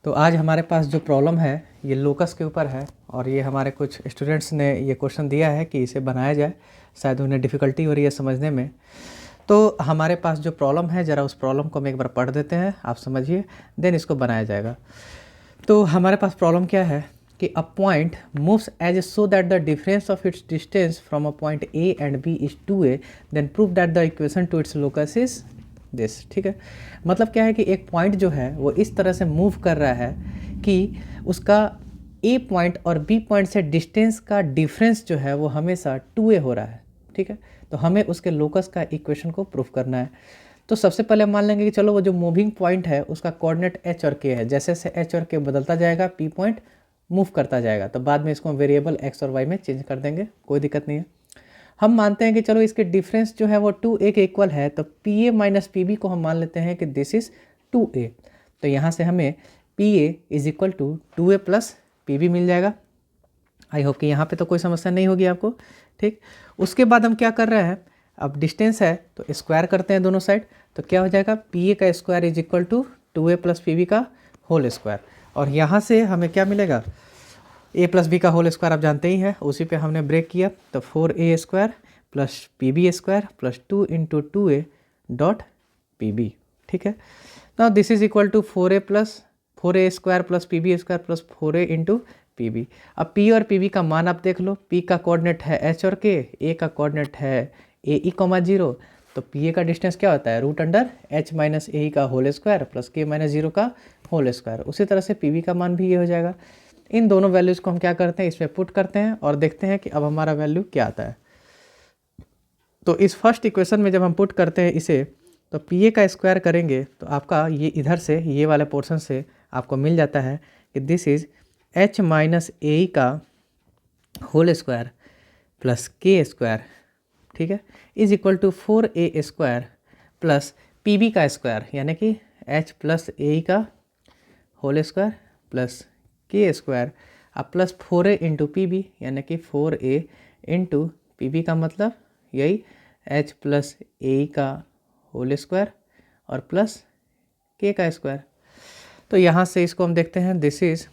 तो आज हमारे पास जो प्रॉब्लम है ये लोकस के ऊपर है और ये हमारे कुछ स्टूडेंट्स ने ये क्वेश्चन दिया है कि इसे बनाया जाए, शायद उन्हें डिफ़िकल्टी हो रही है समझने में। तो हमारे पास जो प्रॉब्लम है ज़रा उस प्रॉब्लम को हम एक बार पढ़ देते हैं, आप समझिए, देन इसको बनाया जाएगा। तो हमारे पास प्रॉब्लम क्या है कि a point moves as so that the difference of its distance from a point A and B is 2a, then prove that the equation to its locus is this. ठीक है, मतलब क्या है कि एक पॉइंट जो है वो इस तरह से मूव कर रहा है कि उसका ए पॉइंट और बी पॉइंट से डिस्टेंस का डिफरेंस जो है वो हमेशा 2a हो रहा है। ठीक है, तो हमें उसके लोकस का इक्वेशन को प्रूफ करना है। तो सबसे पहले मान लेंगे कि चलो वो जो मूविंग पॉइंट है उसका कोऑर्डिनेट h और k है, जैसे जैसे h और k बदलता जाएगा पी पॉइंट मूव करता जाएगा, तो बाद में इसको हम वेरिएबल x और y में चेंज कर देंगे, कोई दिक्कत नहीं है। हम मानते हैं कि चलो इसके डिफरेंस जो है वो 2a के इक्वल है, तो pa माइनस पी को हम मान लेते हैं कि दिस इज़ 2a। तो यहाँ से हमें pa is equal to 2a plus P मिल जाएगा। आई होप कि यहाँ पे तो कोई समस्या नहीं होगी आपको। ठीक, उसके बाद हम क्या कर रहे हैं, अब डिस्टेंस है तो स्क्वायर करते हैं दोनों साइड, तो क्या हो जाएगा पी का square is equal to 2a plus P का होल स्क्वायर। और यहाँ से हमें क्या मिलेगा, a प्लस बी का होल स्क्वायर आप जानते ही हैं, उसी पे हमने ब्रेक किया, तो 4a square plus P square plus 2 into 2a dot P. ठीक है, now this is equal to 4a square plus P square plus 4a into P. अब p और pb का मान आप देख लो, p का कोऑर्डिनेट है h और k, a का कोऑर्डिनेट है a e, 0, तो pa का डिस्टेंस क्या होता है root under h minus A का whole square plus k minus 0 का होल स्क्वायर। उसी तरह से pb का मान भी ये हो जाएगा। इन दोनों वैल्यूज़ को हम क्या करते हैं, इसमें पुट करते हैं और देखते हैं कि अब हमारा वैल्यू क्या आता है। तो इस फर्स्ट इक्वेशन में जब हम पुट करते हैं इसे, तो पी का स्क्वायर करेंगे तो आपका ये इधर से ये वाले पोर्शन से आपको मिल जाता है कि this is h minus A का whole square plus K square, ठीक है, is equal to 4a square plus P का स्क्वायर, यानी कि h प्लस ए का whole square plus K square अब प्लस 4a इंटू पी, यानी कि 4a इंटू पी का मतलब यही h प्लस ए का होल स्क्वायर और प्लस के का स्क्वायर। तो यहाँ से इसको हम देखते हैं, this is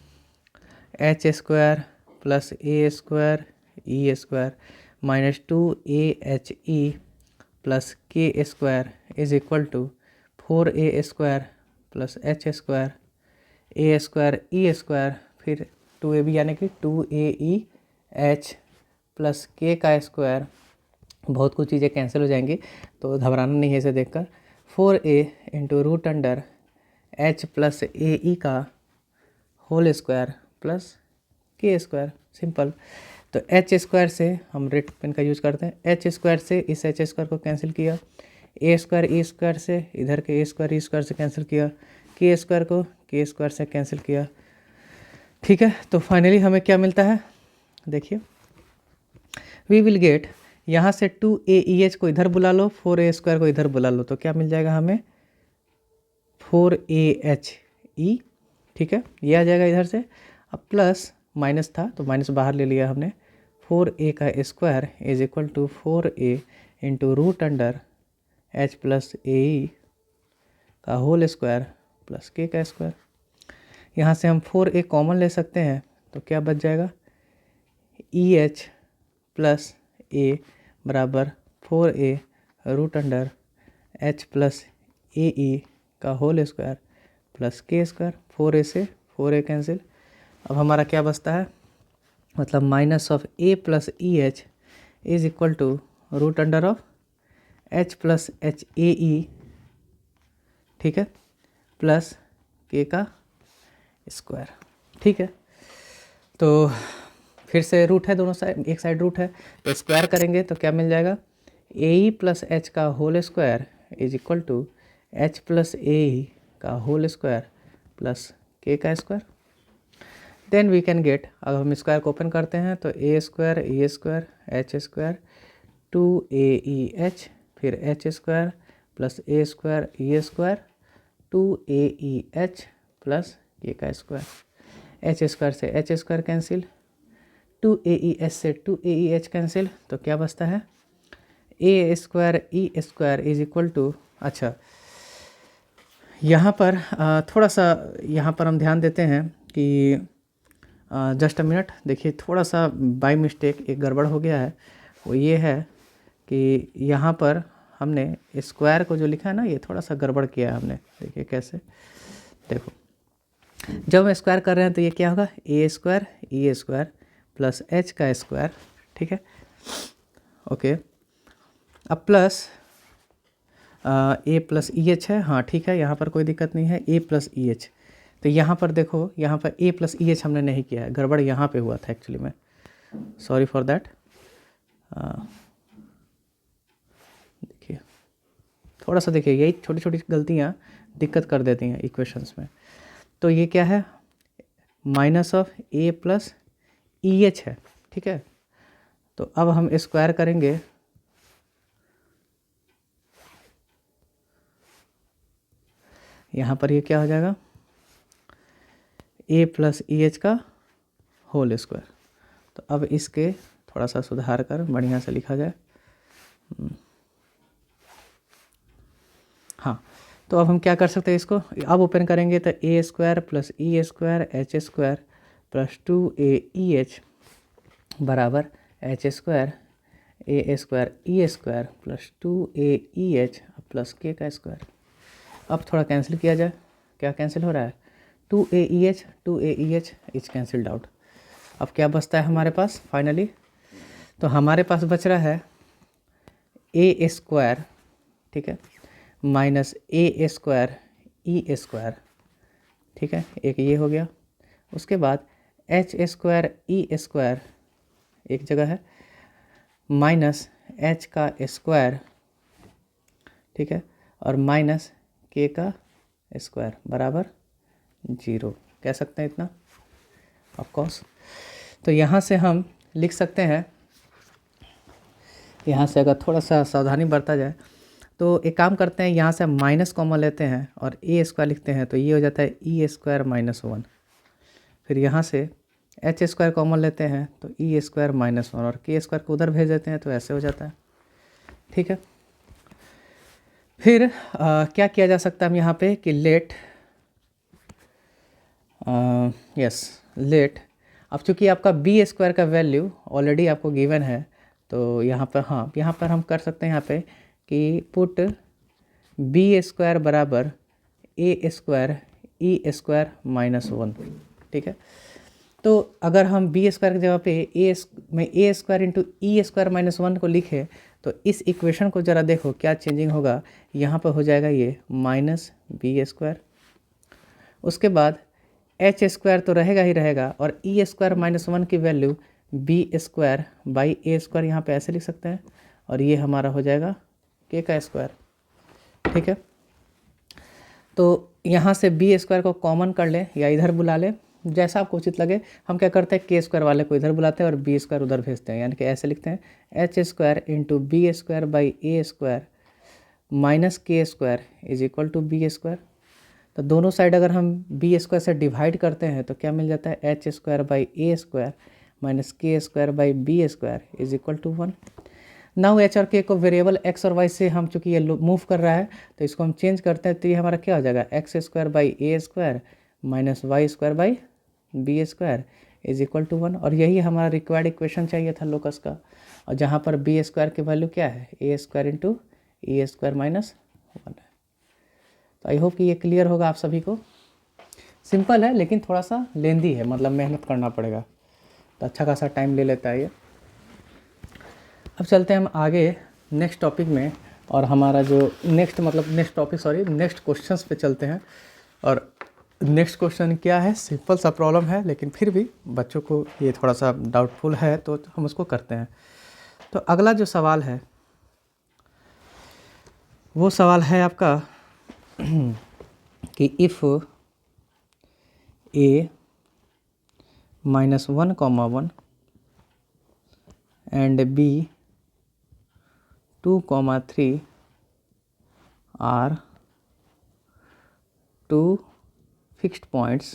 H square plus A square E square minus 2ahe plus K square is equal to 4a square plus H square A square E square फिर 2ab यानी कि 2aeh प्लस के का स्क्वायर। बहुत कुछ चीज़ें cancel हो जाएंगी तो घबराना नहीं है इसे देखकर। 4a into root under h plus A का whole square plus K square, simple. तो एच स्क्वायर से हम रेड पेन का यूज़ करते हैं, एच स्क्वायर से इस एच स्क्वायर को कैंसिल किया, ए स्क्वायर ई स्क्वायर से इधर के ए स्क्वायर ई स्क्वायर से कैंसिल किया, के स्क्वायर को के स्क्वायर से कैंसिल किया। ठीक है, तो फाइनली हमें क्या मिलता है, देखिए वी विल गेट, यहाँ से 2aeh को इधर बुला लो, 4a स्क्वायर को इधर बुला लो, तो क्या मिल जाएगा हमें 4ahe। ठीक है, ये आ जाएगा इधर से। अब प्लस माइनस था तो माइनस बाहर ले लिया हमने, 4a का square is equal to 4a into root under h plus A का होल स्क्वायर प्लस के का स्क्वायर। यहाँ से हम 4a कॉमन ले सकते हैं तो क्या बच जाएगा, EH प्लस ए बराबर 4a root under h plus A का whole square plus K square. 4a से 4a कैंसिल, अब हमारा क्या बचता है, मतलब minus of a plus E H is equal to root under of h plus H A E, ठीक है, प्लस के का स्क्वायर। ठीक है, तो फिर से रूट है दोनों साइड, एक साइड रूट है तो स्क्वायर करेंगे तो क्या मिल जाएगा, ए प्लस एच का whole square is equal to H plus A का होल स्क्वायर प्लस के का square. Then we can get, अब हम स्क्वायर को ओपन करते हैं तो A square E square H square 2aeh फिर H square plus A square E square 2aeh plus K का स्क्वायर। एच स्क्वायर से एच स्क्वायर कैंसिल, 2aeh से 2aeh कैंसिल, तो क्या बचता है, ए square E square is equal to, अच्छा यहाँ पर थोड़ा सा यहाँ पर हम ध्यान देते हैं कि जस्ट अ मिनट, देखिए थोड़ा सा बाय मिस्टेक एक गड़बड़ हो गया है। वो ये है कि यहाँ पर हमने स्क्वायर को जो लिखा है ना, ये थोड़ा सा गड़बड़ किया है हमने। देखिए कैसे, देखो जब हम स्क्वायर कर रहे हैं तो ये क्या होगा, ए square E square plus H का स्क्वायर, ठीक है, ओके। अब प्लस ए प्लस ई एच है, हाँ ठीक है, यहाँ पर कोई दिक्कत नहीं है, ए प्लस ई एच। तो यहाँ पर देखो, यहाँ पर ए प्लस ई एच हमने नहीं किया है, गड़बड़ यहाँ पे हुआ था एक्चुअली में, सॉरी फॉर दैट। देखिए थोड़ा सा, देखिए यही छोटी छोटी गलतियाँ दिक्कत कर देती हैं इक्वेशंस में। तो ये क्या है, minus of A plus E H है, ठीक है। तो अब हम स्क्वायर करेंगे, यहाँ पर ये क्या हो जाएगा, ए प्लस ई एच का होल स्क्वायर। तो अब इसके थोड़ा सा सुधार कर बढ़िया से लिखा जाए। हाँ, तो अब हम क्या कर सकते हैं इसको, अब ओपन करेंगे तो A square plus E square H square plus 2a E H बराबर H square A square E square plus 2a E H plus K का स्क्वायर। अब थोड़ा कैंसिल किया जाए, क्या कैंसिल हो रहा है, 2a E H is cancelled out. अब क्या बचता है हमारे पास फाइनली, तो हमारे पास बच रहा है ए स्क्वायर, ठीक है, माइनस ए स्क्वायर ई स्क्वायर, ठीक है, एक ये हो गया। उसके बाद एच स्क्वायर ई स्क्वायर एक जगह है, माइनस एच का स्क्वायर, ठीक है, और माइनस के का स्क्वायर बराबर 0 कह सकते हैं इतना, ऑफ कोर्स। तो यहाँ से हम लिख सकते हैं, यहाँ से अगर थोड़ा सा सावधानी बरता जाए तो एक काम करते हैं, यहाँ से हम माइनस कॉमन लेते हैं और ए स्क्वायर लिखते हैं, तो ये हो जाता है ई स्क्वायर माइनस 1। फिर यहाँ से एच स्क्वायर कॉमन लेते हैं तो ई स्क्वायर माइनस 1 और के स्क्वायर को उधर भेज देते हैं, तो ऐसे हो जाता है, ठीक है। फिर क्या किया जा सकता है हम यहाँ पे कि लेट लेट, अब चूँकि आपका बी स्क्वायर का वैल्यू ऑलरेडी आपको गिवन है, तो यहाँ पर हाँ, यहाँ पर हम कर सकते हैं यहाँ पे कि पुट बी स्क्वायर बराबर ए स्क्वायर ई स्क्वायर माइनस 1, ठीक है। तो अगर हम बी स्क्वायर की जगह पे ए स्क्वायर इंटू ई स्क्वायर माइनस 1 को लिखे तो इस इक्वेशन को ज़रा देखो क्या चेंजिंग होगा, यहाँ पर हो जाएगा ये माइनस बी स्क्वायर, उसके बाद एच स्क्वायर तो रहेगा ही रहेगा, और ई स्क्वायर माइनस 1 की value B square by A square यहाँ पे ऐसे लिख सकते हैं, और ये हमारा हो जाएगा के का स्क्वायर, ठीक है। तो यहाँ से बी स्क्वायर को कॉमन कर ले या इधर बुला ले, जैसा आपको उचित लगे। हम क्या करते हैं, के स्क्वायर वाले को इधर बुलाते हैं और बी स्क्वायर उधर भेजते हैं, यानी कि ऐसे लिखते हैं H square into B square by A square minus K square is equal to B square. तो दोनों साइड अगर हम बी स्क्वायर से डिवाइड करते हैं तो क्या मिल जाता है, H square by A square minus K square by B square is equal to 1। Now H और के को वेरिएबल एक्स और वाई से हम चूँकि ये मूव कर रहा है तो इसको हम चेंज करते हैं, तो ये हमारा क्या हो जाएगा, X square by A square minus Y square by B square is equal to 1। और यही हमारा रिक्वायर्ड इक्वेशन चाहिए था लोकस का, और जहाँ पर बी स्क्वायर की वैल्यू क्या है, ए स्क्वायर इंटू ई स्क्वायर माइनस 1 है। तो आई होप कि ये क्लियर होगा आप सभी को। सिंपल है लेकिन थोड़ा सा लेंदी है, मतलब मेहनत करना पड़ेगा, तो अच्छा खासा टाइम ले लेता है ये। अब चलते हैं हम आगे नेक्स्ट टॉपिक में, और हमारा जो नेक्स्ट क्वेश्चंस पे चलते हैं। और नेक्स्ट क्वेश्चन क्या है, सिंपल सा प्रॉब्लम है लेकिन फिर भी बच्चों को ये थोड़ा सा डाउटफुल है तो हम उसको करते हैं। तो अगला जो सवाल है वो सवाल है आपका कि if A minus 1,1 and B 2,3 are two fixed points,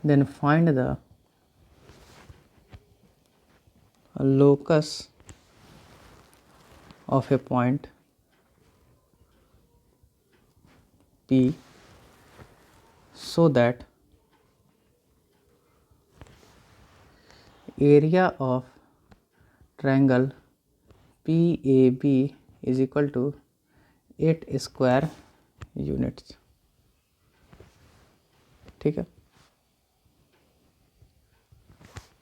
then find the locus of a point P so that area of triangle PAB is equal to 8 square units. ठीक है,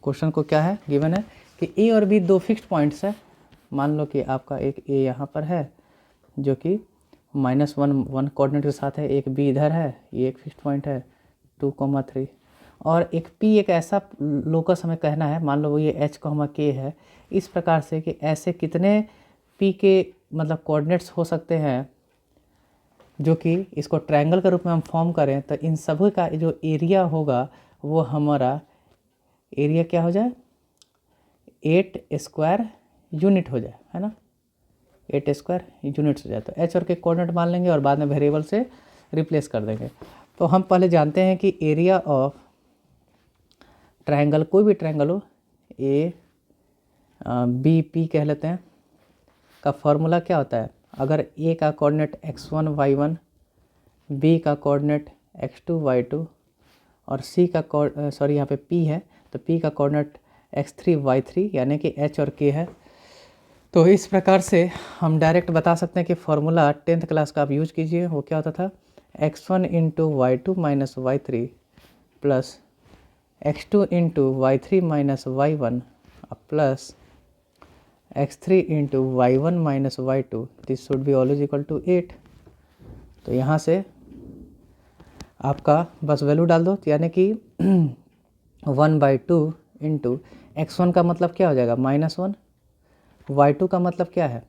क्वेश्चन को क्या है गिवन है कि ए और बी दो fixed points है। मान लो कि आपका एक ए यहाँ पर है जो कि -1 कोऑर्डिनेट के साथ है, एक बी इधर है, ये एक फिक्स्ड पॉइंट है 2,3, और एक पी एक ऐसा लोकस हमें कहना है, मान लो वो ये H, K है। इस प्रकार से कि ऐसे कितने पी के मतलब कोऑर्डिनेट्स हो सकते हैं जो कि इसको ट्रायंगल के रूप में हम फॉर्म करें, तो इन सभी का जो एरिया होगा वो हमारा एरिया क्या हो जाए, 8 स्क्वायर यूनिट हो जाए, है ना, 8 स्क्वायर यूनिट्स हो जाए। तो एच और के कोऑर्डिनेट मान लेंगे और बाद में वेरिएबल से रिप्लेस कर देंगे। तो हम पहले जानते हैं कि एरिया ऑफ ट्रायंगल, कोई भी ट्रायंगल हो, ए बी पी कह लेते हैं, का फॉर्मूला क्या होता है। अगर ए का कोऑर्डिनेट x1 y1, बी का कोऑर्डिनेट x2 y2 और सी का यहाँ पे p है तो p का कोऑर्डिनेट x3 y3 यानी कि h और k है। तो इस प्रकार से हम डायरेक्ट बता सकते हैं कि फॉर्मूला 10th क्लास का आप यूज कीजिए। वो क्या होता था, x1 into y2 minus y3 plus x2 into y3 minus y1 plus x3 into y1 minus y2, this should be always equal to 8। तो यहाँ से आपका बस वैल्यू डाल दो, यानी कि 1/2 इंटू x1 का मतलब क्या हो जाएगा -1, y2 का मतलब क्या है,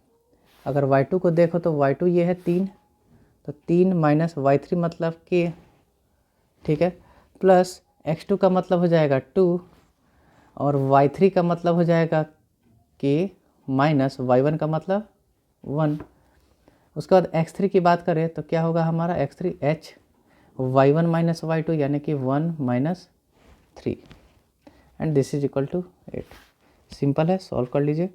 अगर y2 को देखो तो y2 ये है 3, तो 3 माइनस y3 मतलब k, ठीक है, प्लस x2 का मतलब हो जाएगा 2 और y3 का मतलब हो जाएगा k माइनस y1 का मतलब 1। उसके बाद x3 की बात करें तो क्या होगा हमारा x3 h y1 minus y2 यानी कि 1 minus 3 and this is equal to 8। Simple है, सॉल्व कर लीजिए।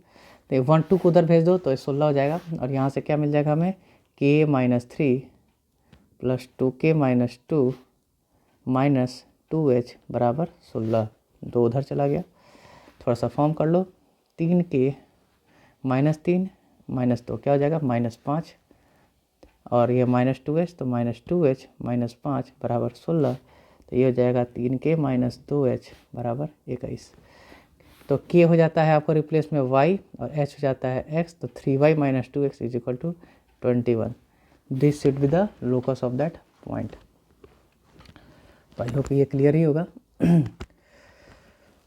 तो 1 2 को उधर भेज दो तो 16 हो जाएगा और यहाँ से क्या मिल जाएगा हमें, k minus 3 plus 2k minus 2 minus 2h बराबर 16। 2 उधर चला गया, थोड़ा सा फॉर्म कर लो, 3k माइनस 3 माइनस 2 क्या हो जाएगा -5 और ये -2h तो -2h माइनस 5 बराबर 16। तो ये हो जाएगा 3k माइनस 2h बराबर 21। तो k हो जाता है आपको रिप्लेस में y और h हो जाता है x, तो 3y minus 2x is equal to 21। This should be the locus of that point. तो आई होप ये क्लियर ही होगा।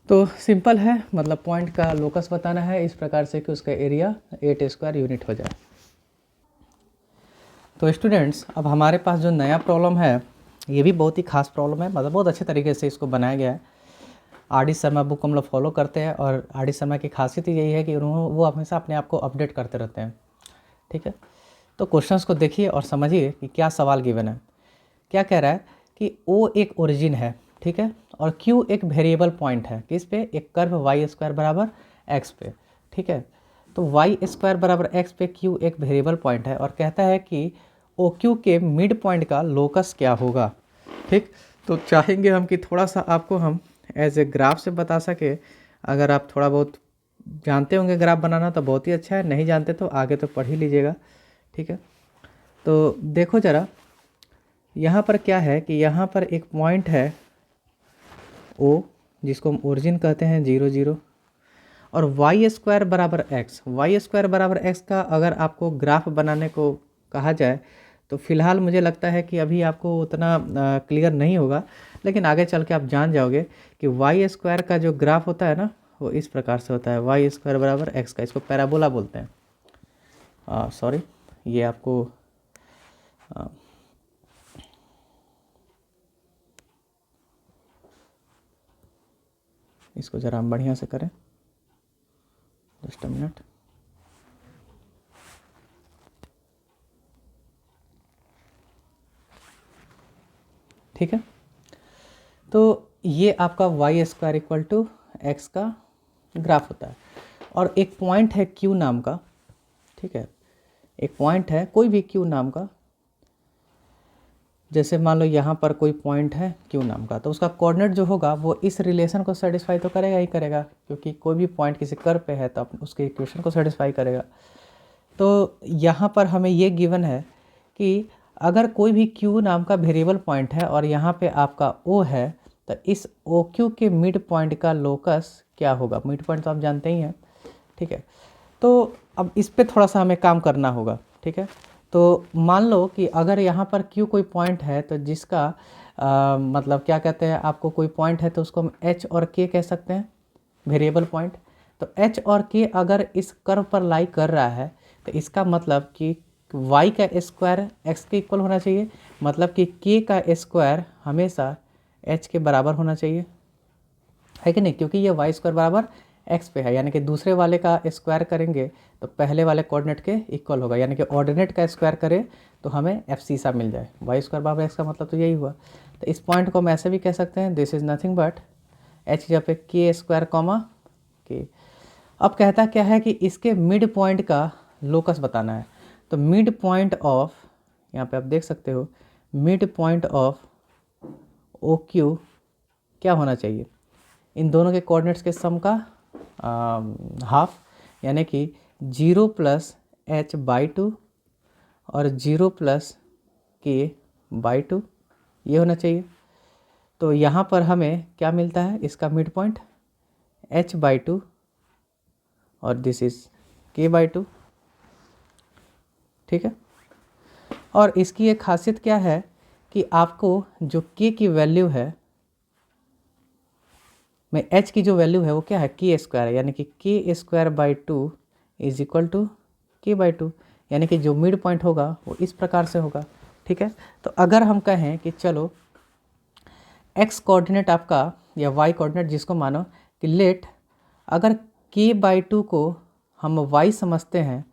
तो सिंपल है, मतलब पॉइंट का लोकस बताना है इस प्रकार से कि उसका एरिया 8 स्क्वायर यूनिट हो जाए। तो स्टूडेंट्स, अब हमारे पास जो नया प्रॉब्लम है ये भी बहुत ही खास प्रॉब्लम है, मतलब बहुत अच्छे तरीके से इसको बनाया गया है। आर डी शर्मा बुक को हम लोग फॉलो करते हैं और आर डी शर्मा की खासियत यही है कि वो हमेशा अपने आप को अपडेट करते रहते हैं। ठीक है, तो क्वेश्चंस को देखिए और समझिए कि क्या सवाल गिवन है। क्या कह रहा है कि O एक ओरिजिन है, ठीक है, और Q एक वेरिएबल पॉइंट है, किस पे, एक कर्व वाई स्क्वायर बराबर x पे, ठीक है। तो वाई स्क्वायर बराबर x पे Q एक वेरिएबल पॉइंट है और कहता है कि OQ के मिड पॉइंट का लोकस क्या होगा। ठीक, तो चाहेंगे हम कि थोड़ा सा आपको हम एज ए ग्राफ से बता सके। अगर आप थोड़ा बहुत जानते होंगे ग्राफ बनाना तो बहुत ही अच्छा है, नहीं जानते तो आगे तो पढ़ ही लीजिएगा। ठीक है, तो देखो ज़रा यहाँ पर क्या है कि यहाँ पर एक पॉइंट है O जिसको हम ओरिजिन कहते हैं 0 0 और वाई स्क्वायर बराबर x। वाई स्क्वायर बराबर x का अगर आपको ग्राफ बनाने को कहा जाए तो फिलहाल मुझे लगता है कि अभी आपको उतना क्लियर नहीं होगा, लेकिन आगे चल के आप जान जाओगे कि वाई स्क्वायर का जो ग्राफ होता है ना वो इस प्रकार से होता है, वाई स्क्वायर बराबर x का, इसको पैराबोला बोलते हैं। सॉरी, ये आपको इसको ज़रा हम बढ़िया से करें, जस्ट अ मिनट। ठीक है, तो ये आपका Y square equal to X का ग्राफ होता है और एक पॉइंट है Q नाम का, ठीक ठीक है, एक पॉइंट है कोई भी क्यू नाम का, जैसे मान लो यहाँ पर कोई पॉइंट है क्यू नाम का, तो उसका कोऑर्डिनेट जो होगा वो इस रिलेशन को सेटिस्फाई तो करेगा ही करेगा, क्योंकि कोई भी पॉइंट किसी कर्व पे है तो आप उसके इक्वेशन को सेटिस्फाई करेगा। तो यहाँ पर हमें ये गिवन है कि अगर कोई भी क्यू नाम का वेरिएबल पॉइंट है और यहाँ पे आपका ओ है, तो इस ओ क्यू के मिड पॉइंट का लोकस क्या होगा। मिड पॉइंट तो आप जानते ही हैं, ठीक है। तो अब इस पे थोड़ा सा हमें काम करना होगा, ठीक है। तो मान लो कि अगर यहाँ पर क्यू कोई पॉइंट है तो जिसका मतलब क्या कहते हैं, आपको कोई पॉइंट है तो उसको हम एच और के कह सकते हैं, वेरिएबल पॉइंट। तो एच और के अगर इस कर्व पर लाई कर रहा है तो इसका मतलब कि y का स्क्वायर x के इक्वल होना चाहिए, मतलब कि k का स्क्वायर हमेशा h के बराबर होना चाहिए, है कि नहीं, क्योंकि ये y स्क्वायर बराबर x पे है, यानी कि दूसरे वाले का स्क्वायर करेंगे तो पहले वाले कोऑर्डिनेट के इक्वल होगा, यानी कि ऑर्डिनेट का स्क्वायर करें तो हमें एफ सा मिल जाए। y स्क्वायर बराबर x का मतलब तो यही हुआ। तो इस पॉइंट को हम ऐसे भी कह सकते हैं, this is nothing but h जहाँ पे k स्क्वायर कॉमा k। अब कहता क्या है कि इसके मिड पॉइंट का लोकस बताना है। तो मिड पॉइंट ऑफ, यहाँ पे आप देख सकते हो, mid point of O Q क्या होना चाहिए, इन दोनों के कोऑर्डिनेट्स के सम का हाफ, यानी कि 0 प्लस एच बाई 2 और 0 प्लस के बाई 2 ये होना चाहिए। तो यहाँ पर हमें क्या मिलता है, इसका मिड पॉइंट h बाई 2 और दिस इज़ k बाई 2, ठीक है। और इसकी एक खासियत क्या है कि आपको जो k की वैल्यू है, में h की जो वैल्यू है वो क्या है, k स्क्वायर है, यानी कि k square by 2 is equal to k by 2, यानी कि जो मिड पॉइंट होगा वो इस प्रकार से होगा, ठीक है। तो अगर हम कहें कि चलो x कोऑर्डिनेट आपका या y कोऑर्डिनेट जिसको मानो कि लेट, अगर k बाई 2 को हम y समझते हैं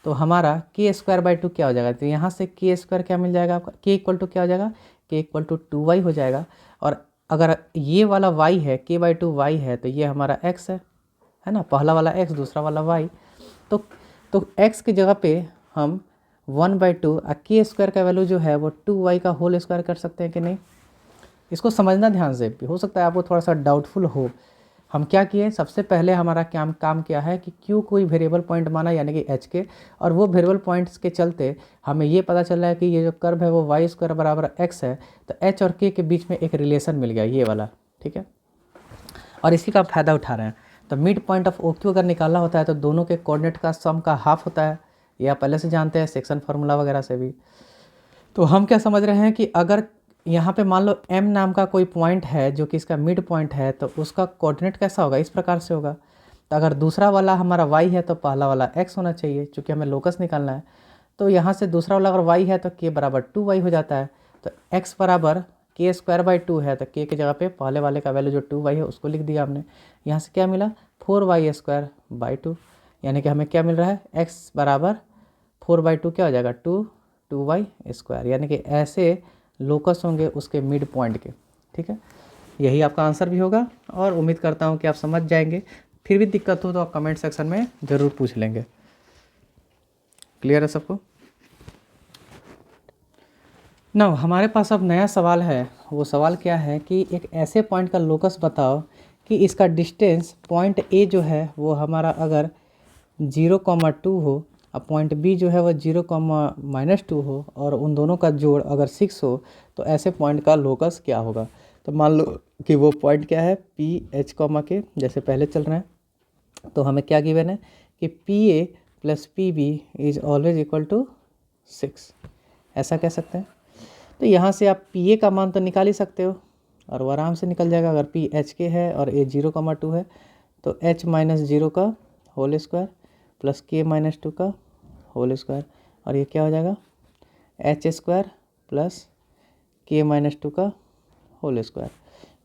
तो हमारा k स्क्वायर बाई 2 क्या हो जाएगा, तो यहाँ से k स्क्वायर क्या मिल जाएगा आपका, k इक्वल टू क्या हो जाएगा, k इक्वल टू 2y हो जाएगा। और अगर ये वाला y है, k बाई 2 y है, तो ये हमारा x है ना, पहला वाला x दूसरा वाला y। तो x की जगह पे हम 1/2 k स्क्वायर का वैल्यू जो है वो 2y का होल स्क्वायर कर सकते हैं कि नहीं। इसको समझना ध्यान से, हो सकता है आपको थोड़ा सा डाउटफुल हो। हम क्या किए, सबसे पहले हमारा काम क्या है कि क्यू कोई वेरिएबल पॉइंट माना, यानी कि एच के, और वो वेरिएबल पॉइंट्स के चलते हमें ये पता चल रहा है कि ये जो कर्व है वो वाई स्क्वायर बराबर एक्स है, तो एच और के बीच में एक रिलेशन मिल गया ये वाला, ठीक है। और इसी का फ़ायदा उठा रहे हैं। तो mid point of O Q अगर निकालना होता है तो दोनों के कोऑर्डिनेट का सम का हाफ होता है, ये आप पहले से जानते हैं सेक्शन फार्मूला वगैरह से भी। तो हम क्या समझ रहे हैं कि अगर यहाँ पे मान लो m नाम का कोई पॉइंट है जो कि इसका मिड पॉइंट है, तो उसका कोऑर्डिनेट कैसा होगा, इस प्रकार से होगा। तो अगर दूसरा वाला हमारा y है तो पहला वाला x होना चाहिए, क्योंकि हमें लोकस निकालना है। तो यहाँ से दूसरा वाला अगर y है तो k बराबर 2y हो जाता है। तो x बराबर k स्क्वायर बाई 2 है, तो k की जगह पे पहले वाले का वैल्यू जो 2y है उसको लिख दिया हमने। यहाँ से क्या मिला, 4y स्क्वायर बाई 2, यानी कि हमें क्या मिल रहा है, x बराबर 4/2 क्या हो जाएगा, 2y स्क्वायर, यानी कि ऐसे लोकस होंगे उसके मिड पॉइंट के, ठीक है। यही आपका आंसर भी होगा और उम्मीद करता हूँ कि आप समझ जाएंगे। फिर भी दिक्कत हो तो आप कमेंट सेक्शन में ज़रूर पूछ लेंगे। क्लियर है सबको। ना हमारे पास अब नया सवाल है। वो सवाल क्या है कि एक ऐसे पॉइंट का लोकस बताओ कि इसका डिस्टेंस पॉइंट ए जो है वो हमारा अगर 0,2 हो, अब पॉइंट बी जो है वह 0,-2 हो, और उन दोनों का जोड़ अगर 6 हो, तो ऐसे पॉइंट का लोकस क्या होगा। तो मान लो कि वो पॉइंट क्या है, पी एच कॉमा के, जैसे पहले चल रहे हैं। तो हमें क्या गिवन है कि P A plus P B is always equal to 6, ऐसा कह सकते हैं। तो यहाँ से आप पी ए का मान तो निकाल ही सकते हो, और वो आराम से निकल जाएगा। अगर पी एच के है और ए 0,2 है तो h माइनस 0 का whole square plus k minus 2 का होल स्क्वायर, और ये क्या हो जाएगा, H square plus k minus 2 का होल स्क्वायर।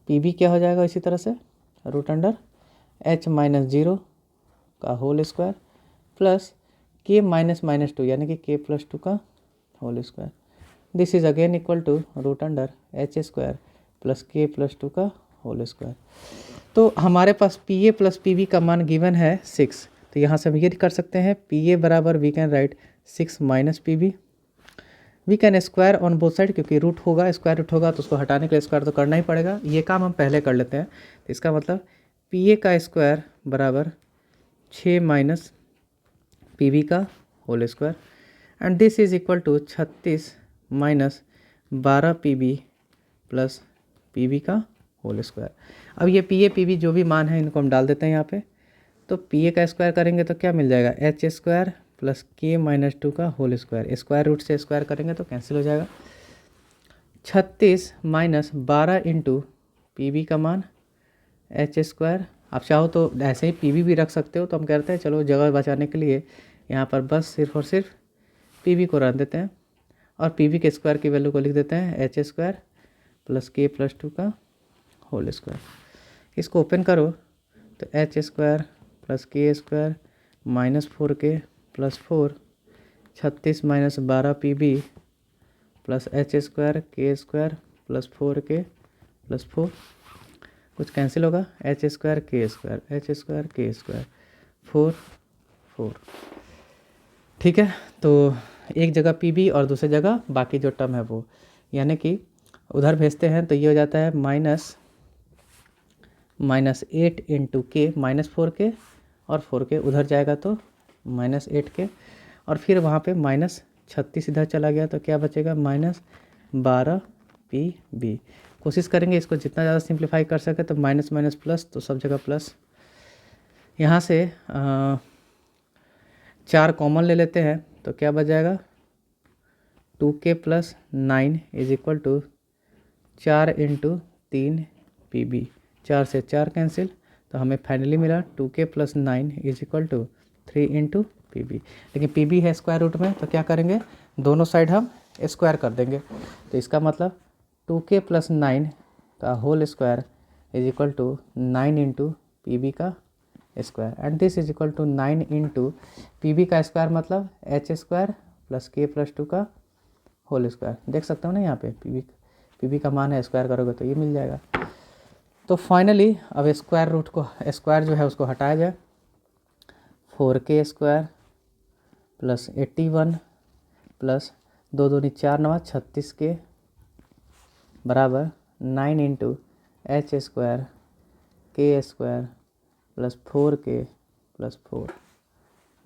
पी बी क्या हो जाएगा इसी तरह से, रूट अंडर h माइनस 0 का whole square plus k minus 2 यानी कि k प्लस 2 का whole square. This is again equal to root under H square plus k plus 2 का होल स्क्वायर। तो हमारे पास P A plus P B का मान गिवन है 6। तो यहाँ से हम ये कर सकते हैं पी ए बराबर we can write 6 minus P B. We can square on both side, क्योंकि रूट होगा, स्क्वायर रूट होगा तो उसको हटाने के लिए स्क्वायर तो करना ही पड़ेगा। ये काम हम पहले कर लेते हैं। तो इसका मतलब पी ए का स्क्वायर बराबर 6 माइनस पी बी का whole square, and this is equal to 36 minus 12 P B plus P B का होल स्क्वायर। अब ये पी ए पी बी जो भी मान है इनको हम डाल देते हैं यहाँ पे। तो पी ए का स्क्वायर करेंगे तो क्या मिल जाएगा, एच स्क्वायर प्लस के माइनस 2 का होल स्क्वायर। स्क्वायर रूट से स्क्वायर करेंगे तो कैंसिल हो जाएगा। 36 माइनस 12 इंटू पी बी का मान एच स्क्वायर। आप चाहो तो ऐसे ही पी बी भी रख सकते हो, तो हम कहते हैं चलो जगह बचाने के लिए यहाँ पर बस सिर्फ और सिर्फ पी बी को रख देते हैं और पी बी के स्क्वायर की वैल्यू को लिख देते हैं H square plus K plus 2 का होल स्क्वायर। इसको ओपन करो तो H square plus K square minus 4k plus 4, 36 minus 12 P B plus H square K square plus 4k plus 4, कुछ कैंसिल होगा, H square K square H square K square 4 4। ठीक है, तो एक जगह पी बी और दूसरी जगह बाकी जो टर्म है वो, यानी कि उधर भेजते हैं तो ये हो जाता है -8 इंटू के -4k और 4k उधर जाएगा तो -8k, और फिर वहाँ पे -36 इधर चला गया तो क्या बचेगा -12 पी बी। कोशिश करेंगे इसको जितना ज़्यादा सिंप्लीफाई कर सके, तो माइनस माइनस प्लस, तो सब जगह प्लस। यहाँ से 4 कॉमन ले लेते हैं तो क्या बच जाएगा 2k plus 9 is equal to 4 into 3 P B. 4 से 4 कैंसिल, तो हमें फाइनली मिला 2k plus 9 is equal to 3 into P B. लेकिन पी बी है स्क्वायर रूट में, तो क्या करेंगे दोनों साइड हम स्क्वायर कर देंगे। तो इसका मतलब 2k प्लस 9 का whole square is equal to 9 into P B का square, and this is equal to 9 into P B का स्क्वायर मतलब H square plus K plus 2 का होल स्क्वायर। देख सकते हो ना यहाँ पे पी बी का मान है, स्क्वायर करोगे तो ये मिल जाएगा। तो फाइनली अब स्क्वायर रूट को, स्क्वायर जो है उसको हटाया जाए। 4k स्क्वायर प्लस 81 प्लस 2 दूनी 4 9 36k बराबर 9 इंटू H square K square plus 4k plus 4।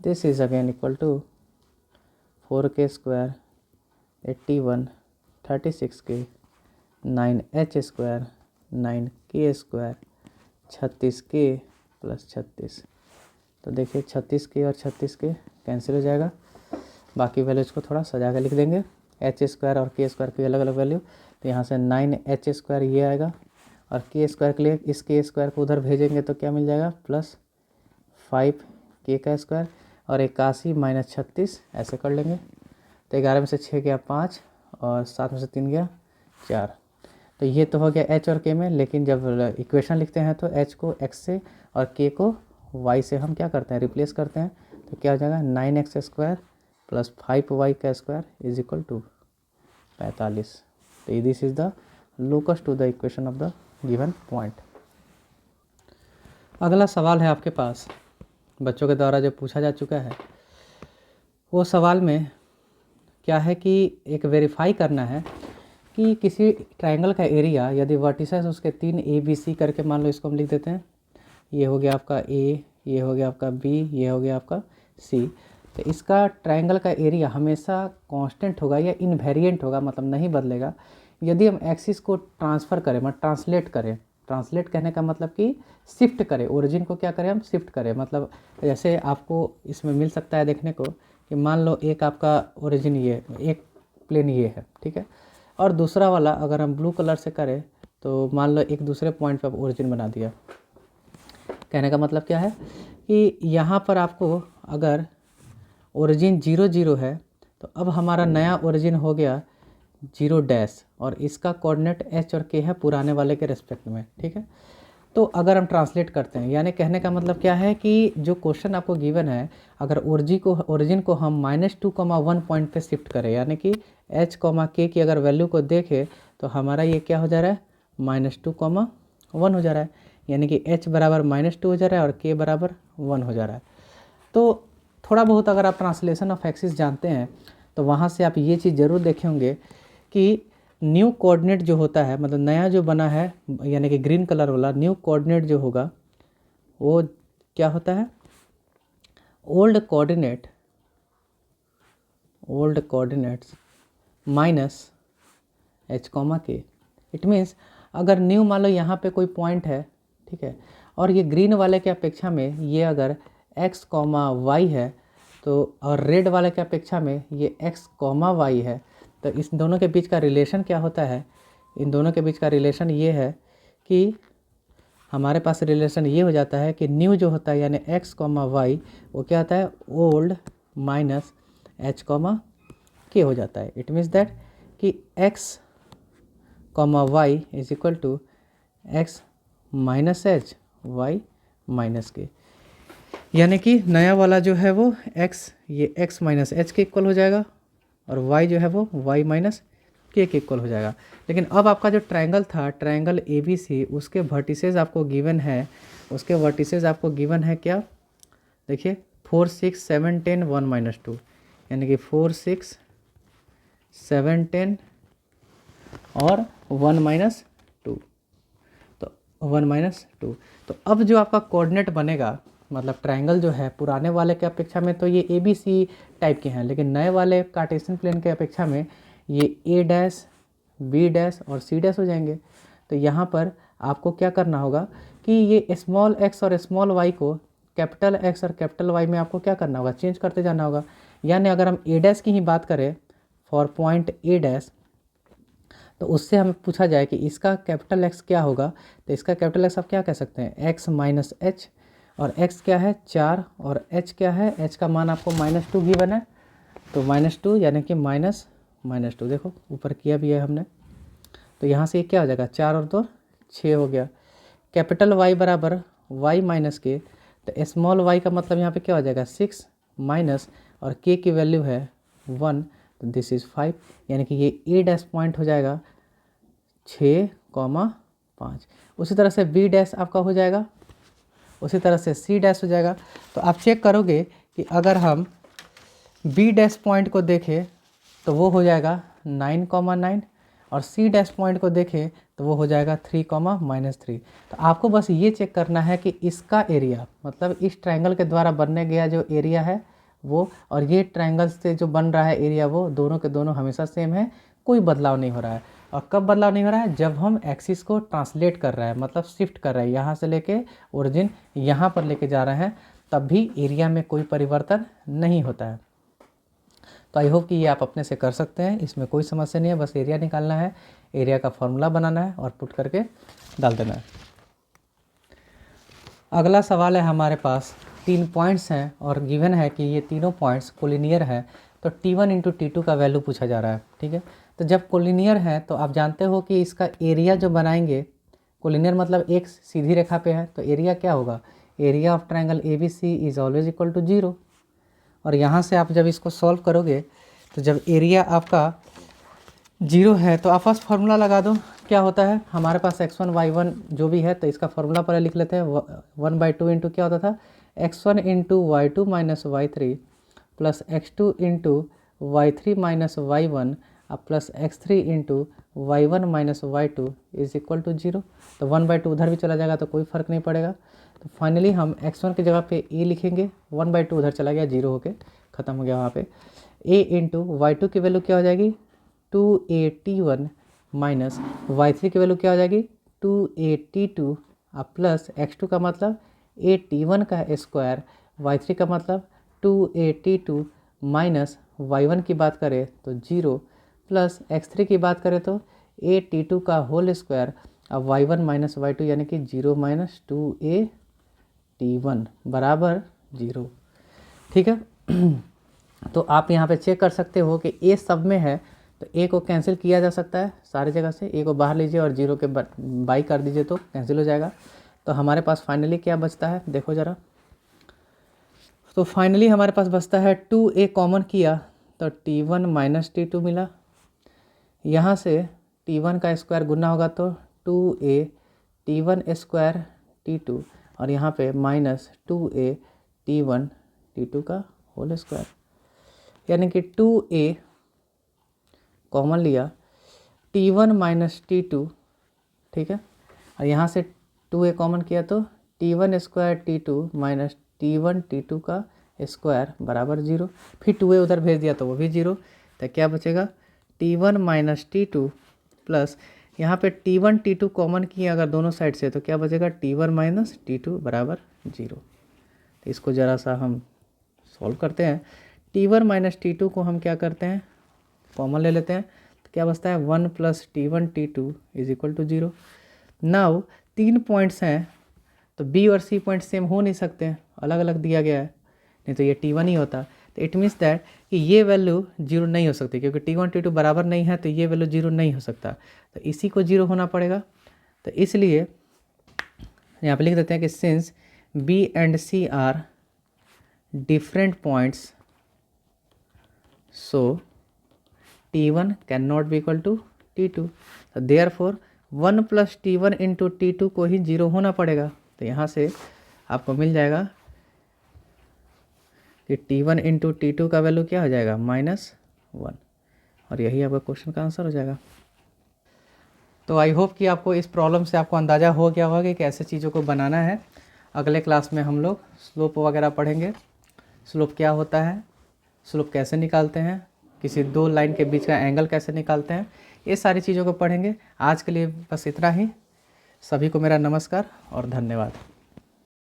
This is again equal to 4k square 81 36k 9h square 9k square 36k plus 36। तो देखिए 36k और 36k कैंसिल हो जाएगा। बाकी वैल्यूज को थोड़ा सजा कर लिख देंगे, एच स्क्वायर और के स्क्वायर की अलग अलग वैल्यू। तो यहाँ से 9h स्क्वायर ये आएगा, और के स्क्वायर के लिए इस के स्क्वायर को उधर भेजेंगे तो क्या मिल जाएगा प्लस 5k का स्क्वायर, और 81 माइनस 36 ऐसे कर लेंगे। तो 11 में से 6 गया 5 और 7 में से 3 गया 4। तो ये तो हो गया एच और के में, लेकिन जब इक्वेशन लिखते हैं तो एच को एक्स से और के को वाई से हम क्या करते हैं रिप्लेस करते हैं। तो क्या हो जाएगा 9x स्क्वायर प्लस 5y का स्क्वायर इज इक्वल टू 45। तो this is the locus to the equation of the given point. अगला सवाल है आपके पास, बच्चों के द्वारा जो पूछा जा चुका है, वो सवाल में क्या है कि एक वेरीफाई करना है कि किसी ट्रायंगल का एरिया यदि वर्टिसेस उसके 3 ABC करके, मान लो इसको हम लिख देते हैं, ये हो गया आपका A, ये हो गया आपका B, ये हो गया आपका C। तो इसका ट्रायंगल का एरिया हमेशा कांस्टेंट होगा या इनवेरिएंट होगा, मतलब नहीं बदलेगा। यदि हम एक्सिस को ट्रांसफ़र करें, मतलब ट्रांसलेट करें, ट्रांसलेट कहने का मतलब कि शिफ्ट करें, ओरिजिन को क्या करें हम शिफ्ट करें। मतलब जैसे आपको इसमें मिल सकता है देखने को कि मान लो एक आपका ओरिजिन ये, एक प्लेन ये है, ठीक है, और दूसरा वाला अगर हम ब्लू कलर से करें तो मान लो एक दूसरे पॉइंट पर ओरिजिन बना दिया। कहने का मतलब क्या है कि यहाँ पर आपको अगर ओरिजिन 0 0 है तो अब हमारा नया ओरिजिन हो गया 0 और इसका कोऑर्डिनेट एच और के है पुराने वाले के रेस्पेक्ट में, ठीक है। तो अगर हम ट्रांसलेट करते हैं, यानी कहने का मतलब क्या है कि जो क्वेश्चन आपको गिवन है, अगर ओरिजिन को हम -2,1 पॉइंट पे शिफ्ट करें, यानी कि h, k की अगर वैल्यू को देखें तो हमारा ये क्या हो जा रहा है -2,1 हो जा रहा है, यानी कि h बराबर -2 हो जा रहा है और k बराबर 1 हो जा रहा है। तो थोड़ा बहुत अगर आप ट्रांसलेशन ऑफ एक्सिस जानते हैं तो वहाँ से आप ये चीज़ ज़रूर देखे होंगे कि न्यू कोऑर्डिनेट जो होता है, मतलब नया जो बना है, यानी कि ग्रीन कलर वाला न्यू कोऑर्डिनेट जो होगा वो क्या होता है, old coordinates minus H comma के। इट मीन्स अगर न्यू मान लो यहाँ पे कोई पॉइंट है, ठीक है, और ये ग्रीन वाले के अपेक्षा में ये अगर x कॉमा वाई है, तो और रेड वाले के अपेक्षा में ये x कॉमा वाई है, तो इस दोनों के बीच का रिलेशन क्या होता है, इन दोनों के बीच का रिलेशन ये है कि हमारे पास रिलेशन ये हो जाता है कि न्यू जो होता है यानी x कॉमा वाई वो क्या होता है, ओल्ड माइनस एच कॉमा के हो जाता है। इट मीन्स दैट कि x comma Y is equal to X minus H Y minus K, यानी कि नया वाला जो है वो x, ये x माइनस एच के इक्वल हो जाएगा और y जो है वो y माइनस के इक्वल हो जाएगा। लेकिन अब आपका जो ट्रायंगल था, ट्रायंगल ABC, उसके वर्टिसेस आपको गिवन है, उसके वर्टिसेस आपको गिवन है क्या, देखिए 4 6 7 10 1 माइनस 2, यानी कि 4 6 7 10 और 1 माइनस 2, तो 1 माइनस 2। तो अब जो आपका कोऑर्डिनेट बनेगा, मतलब ट्रायंगल जो है पुराने वाले के अपेक्षा में तो ये ABC टाइप के हैं, लेकिन नए वाले कार्टेशियन प्लेन के अपेक्षा में ये A डैश, B डैश और C डैश हो जाएंगे। तो यहाँ पर आपको क्या करना होगा कि ये स्मॉल x और स्मॉल y को कैपिटल X और कैपिटल Y में आपको क्या करना होगा, चेंज करते जाना होगा। यानी अगर हम A डैश की ही बात करें फॉर पॉइंट A डैश, तो उससे हमें पूछा जाए कि इसका कैपिटल X क्या होगा, तो इसका कैपिटल X आप क्या कह सकते हैं, x माइनस एच, और x क्या है 4 और h क्या है, h का मान आपको -2 गिवन है, तो -2 यानी कि -2, देखो ऊपर किया भी है हमने। तो यहाँ से ये क्या हो जाएगा, 4 और 2 6 हो गया। कैपिटल Y बराबर y माइनस के, तो स्मॉल y का मतलब यहाँ पे क्या हो जाएगा 6 माइनस, और k की वैल्यू है 1, तो दिस इज़ 5, यानी कि ये A डैश पॉइंट हो जाएगा 6,5। उसी तरह से B डैश आपका हो जाएगा, उसी तरह से C डैश हो जाएगा। तो आप चेक करोगे कि अगर हम B डैश पॉइंट को देखें तो वो हो जाएगा 9,9, और C डैश पॉइंट को देखें तो वो हो जाएगा 3,-3। तो आपको बस ये चेक करना है कि इसका एरिया, मतलब इस ट्रायंगल के द्वारा बनने गया जो एरिया है वो, और ये ट्रायंगल से जो बन रहा है एरिया, वो दोनों के दोनों हमेशा सेम है, कोई बदलाव नहीं हो रहा है। और कब बदलाव नहीं हो रहा है, जब हम एक्सिस को ट्रांसलेट कर रहे हैं, मतलब शिफ्ट कर रहे हैं, यहाँ से लेके ओरिजिन यहाँ पर लेके जा रहे हैं, तब भी एरिया में कोई परिवर्तन नहीं होता है। तो आई होप कि ये आप अपने से कर सकते हैं, इसमें कोई समस्या नहीं है, बस एरिया निकालना है, एरिया का फॉर्मूला बनाना है और पुट करके डाल देना है। अगला सवाल है हमारे पास, 3 पॉइंट्स हैं और गिवन है कि ये तीनों पॉइंट्स कोलिनियर है, तो T1 इंटू T2 का वैल्यू पूछा जा रहा है, ठीक है। तो जब कोलिनियर है तो आप जानते हो कि इसका एरिया जो बनाएंगे, कोलिनियर मतलब एक सीधी रेखा पे है, तो एरिया क्या होगा, area of triangle ABC is always equal to 0। और यहाँ से आप जब इसको सॉल्व करोगे तो जब एरिया आपका 0 है तो आप फर्स्ट फार्मूला लगा दो, क्या होता है हमारे पास x1 y1 जो भी है, तो इसका फार्मूला पहले लिख लेते हैं। 1/2 इंटू क्या होता था, x1 into y2 minus y3 plus x2 into y3 minus y1 plus x3 into y1 minus y2 is equal to 0। तो 1/2 उधर भी चला जाएगा तो कोई फ़र्क नहीं पड़ेगा। तो फाइनली हम x1 की जगह पे a लिखेंगे, 1/2 उधर चला गया, 0 होके ख़त्म हो गया वहाँ पे। a इंटू y2 की वैल्यू क्या हो जाएगी 2at1 माइनस y3 की वैल्यू क्या हो जाएगी 2at2 प्लस x2 का मतलब at1 का स्क्वायर, y3 का मतलब 2at2 माइनस y1 की बात करें तो 0 प्लस x3 की बात करें तो at2 का होल स्क्वायर, अब y1 माइनस y2 यानी कि 0 माइनस 2at1 बराबर 0, ठीक है। तो आप यहाँ पे चेक कर सकते हो कि a सब में है, तो a को कैंसिल किया जा सकता है सारी जगह से, a को बाहर लीजिए और 0 के बाई कर दीजिए तो कैंसिल हो जाएगा। तो हमारे पास फाइनली क्या बचता है देखो ज़रा, तो फाइनली हमारे पास बचता है 2a कॉमन किया तो T1 माइनस T2 मिला, यहाँ से T1 का स्क्वायर गुना होगा तो 2a T1 स्क्वायर T2, और यहाँ पे माइनस 2a T1 T2 का होल स्क्वायर, यानी कि 2a कॉमन लिया, T1 माइनस T2, ठीक है, और यहाँ से 2a कॉमन किया तो T1 square T2 minus T1 T2 का स्क्वायर बराबर 0, फिर 2a उधर भेज दिया तो वो भी 0, तो क्या बचेगा T1 माइनस T2 प्लस यहाँ पे T1 T2 कॉमन किए अगर दोनों साइड से, तो क्या बचेगा T1 माइनस T2 बराबर 0। तो इसको ज़रा सा हम सॉल्व करते हैं। T1 माइनस T2 को हम क्या करते हैं, कॉमन ले लेते हैं, तो क्या बचता है 1 plus T1 T2 is equal to 0। Now 3 points हैं तो B और C पॉइंट सेम हो नहीं सकते, अलग अलग दिया गया है, नहीं तो ये T1 ही होता। तो इट मीन्स दैट कि ये वैल्यू 0 नहीं हो सकती, क्योंकि T1 T2 बराबर नहीं है तो ये वैल्यू 0 नहीं हो सकता, तो इसी को 0 होना पड़ेगा। तो इसलिए यहाँ पे लिख देते हैं कि since B and C are different points so T1 can not be equal to T2, तो therefore 1 plus T1 into T2 को ही 0 होना पड़ेगा। तो यहाँ से आपको मिल जाएगा कि T1 इंटू T2 का वैल्यू क्या हो जाएगा -1, और यही आपका क्वेश्चन का आंसर हो जाएगा। तो आई होप कि आपको इस प्रॉब्लम से आपको अंदाज़ा हो गया होगा कि कैसे चीज़ों को बनाना है। अगले क्लास में हम लोग स्लोप वगैरह पढ़ेंगे, स्लोप क्या होता है, स्लोप कैसे निकालते हैं, किसी दो लाइन के बीच का एंगल कैसे निकालते हैं, ये सारी चीज़ों को पढ़ेंगे। आज के लिए बस इतना ही। सभी को मेरा नमस्कार और धन्यवाद।